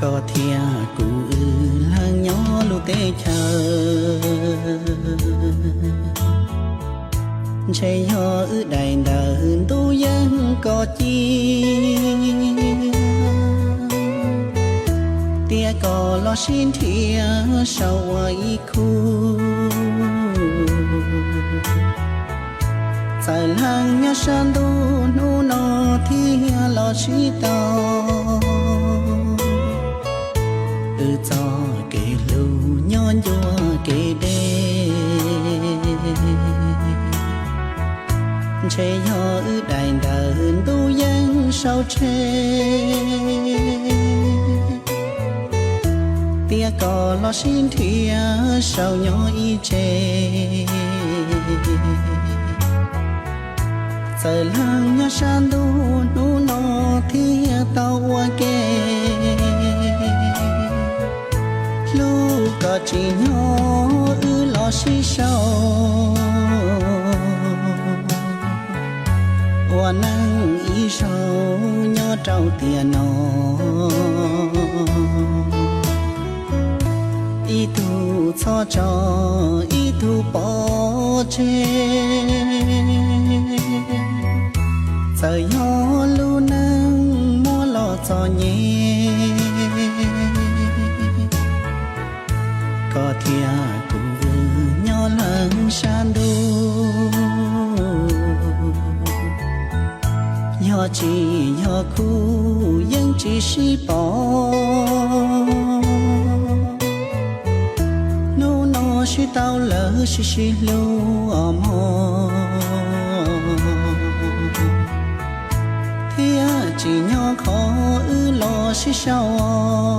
có thia cụ là nhỏ lu tê chờ chạy ho đầy đời tu dân có chi tia có lo xin thia sau ấy khu tại làng nhà san tu nu nó thia lo chỉ tao cho kể lưu nhon vô kể đê chế ho đại đời tu dân sau chế tia có lo xin thia sau nhỏ y chế giờ lăng nhỏ san tu nu nó thia tao qua kê có chỉ nhỏ lo xí sâu hoa nắng ý sâu nhỏ trâu tiền nó ý tu cho ý tu bỏ chê giờ nhỏ lu nắng mua lo cho nhé có thia cụ nhỏ lần san đu nhỏ chỉ nhỏ khu dân chỉ si bỏ nu nó si tao lỡ si lu ôm ho thia chỉ nhỏ khó lo si sao